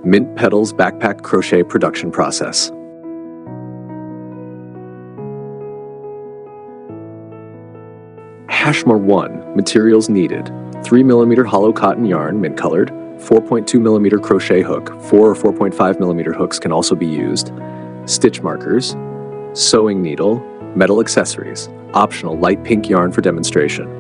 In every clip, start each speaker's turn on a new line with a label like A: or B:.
A: Mint Petals Backpack Crochet Production Process. Hashmore 1. Materials needed: 3mm hollow cotton yarn, mint colored, 4.2mm crochet hook, 4 or 4.5mm hooks can also be used, stitch markers, sewing needle, metal accessories, optional light pink yarn for demonstration.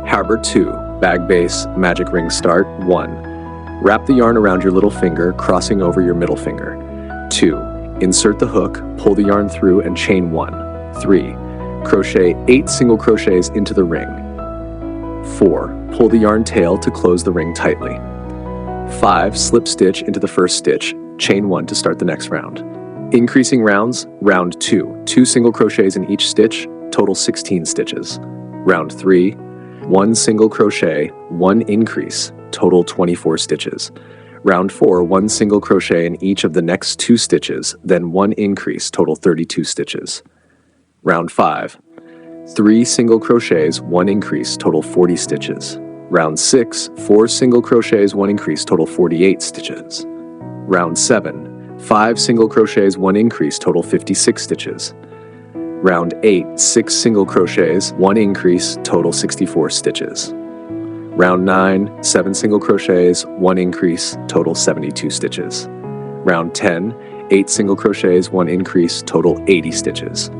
A: Harbor 2. Bag base, magic ring start. 1. Wrap the yarn around your little finger, crossing over your middle finger. 2. Insert the hook, pull the yarn through and chain 1. 3. Crochet 8 single crochets into the ring. 4. Pull the yarn tail to close the ring tightly. 5. Slip stitch into the first stitch, chain 1 to start the next round. Increasing rounds, round 2. 2 single crochets in each stitch, total 16 stitches. Round 3. 1 single crochet, 1 increase, total 24 stitches. Round 4, 1 single crochet in each of the next 2 stitches, then 1 increase, total 32 stitches. Round 5, 3 single crochets, 1 increase, total 40 stitches. Round 6, 4 single crochets, 1 increase, total 48 stitches. Round 7, 5 single crochets, 1 increase, total 56 stitches. Round 8, 6 single crochets, 1 increase, total 64 stitches. Round 9, 7 single crochets, 1 increase, total 72 stitches. Round 10, 8 single crochets, 1 increase, total 80 stitches.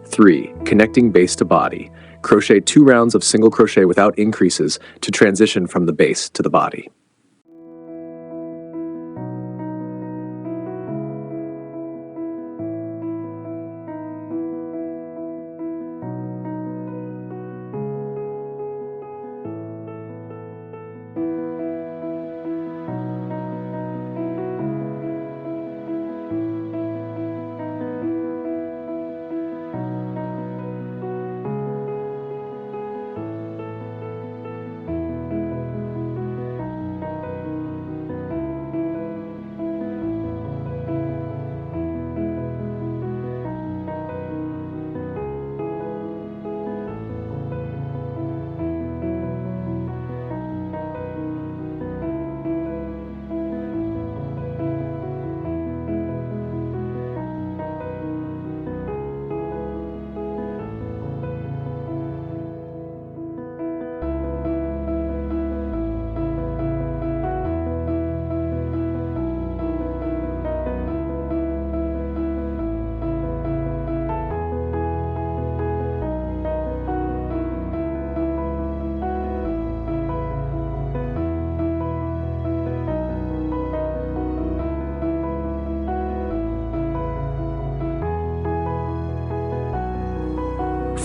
A: Three, connecting base to body. Crochet 2 rounds of single crochet without increases to transition from the base to the body.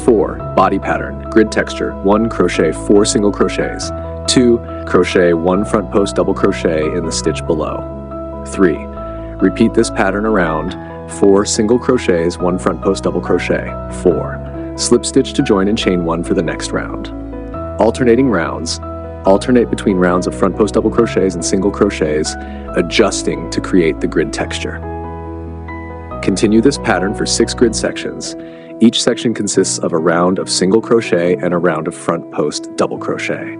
A: 4. Body pattern, grid texture, 1. Crochet 4 single crochets. 2. Crochet 1 front post double crochet in the stitch below. 3. Repeat this pattern around 4 single crochets, 1 front post double crochet. 4. Slip stitch to join and chain 1 for the next round. Alternating rounds. Alternate between rounds of front post double crochets and single crochets, adjusting to create the grid texture. Continue this pattern for 6 grid sections. Each section consists of a round of single crochet and a round of front post double crochet.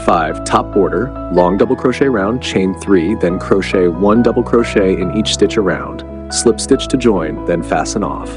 A: Five, top border, long double crochet round, chain 3, then crochet 1 double crochet in each stitch around. Slip stitch to join, then fasten off.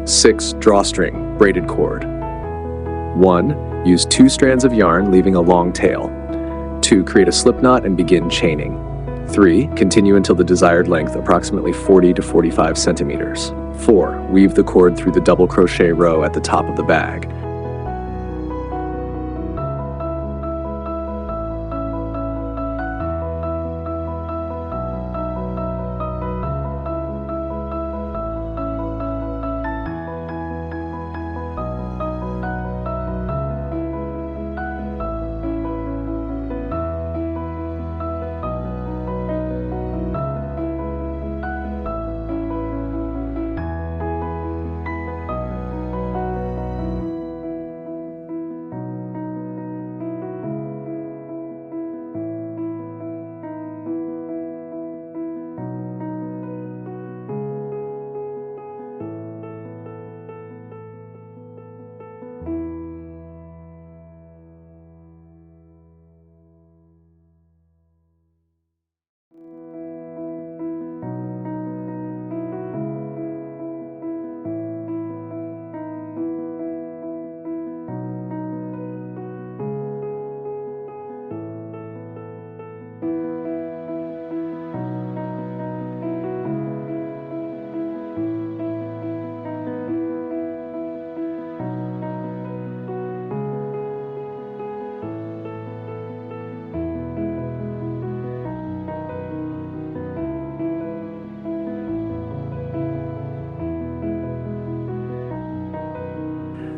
A: Six, drawstring, braided cord. 1. Use 2 strands of yarn, leaving a long tail. 2. Create a slip knot and begin chaining. 3. Continue until the desired length, approximately 40 to 45 centimeters. 4. Weave the cord through the double crochet row at the top of the bag.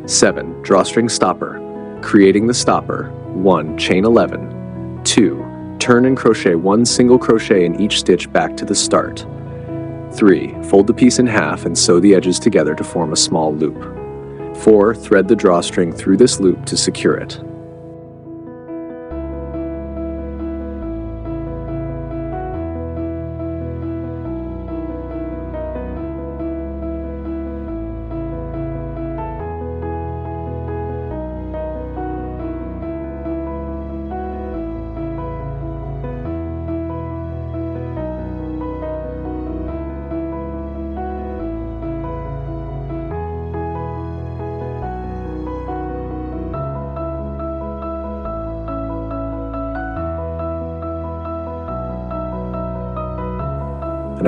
A: 7. Drawstring stopper. Creating the stopper. 1. Chain 11. 2. Turn and crochet 1 single crochet in each stitch back to the start. 3. Fold the piece in half and sew the edges together to form a small loop. 4. Thread the drawstring through this loop to secure it.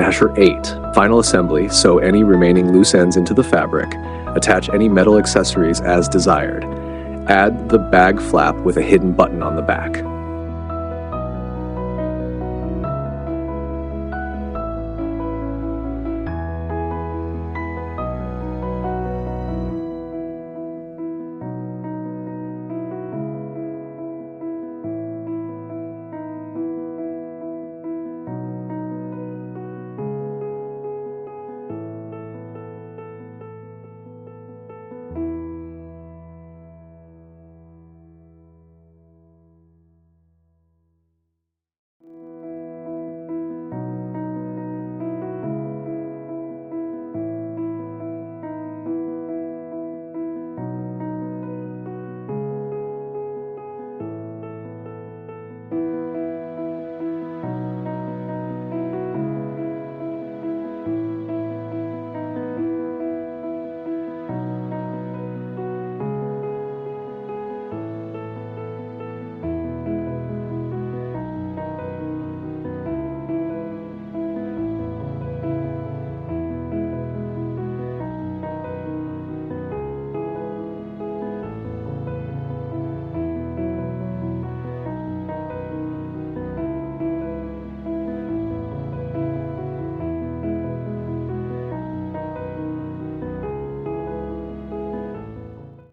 A: Asher 8. Final assembly. Sew any remaining loose ends into the fabric. Attach any metal accessories as desired. Add the bag flap with a hidden button on the back.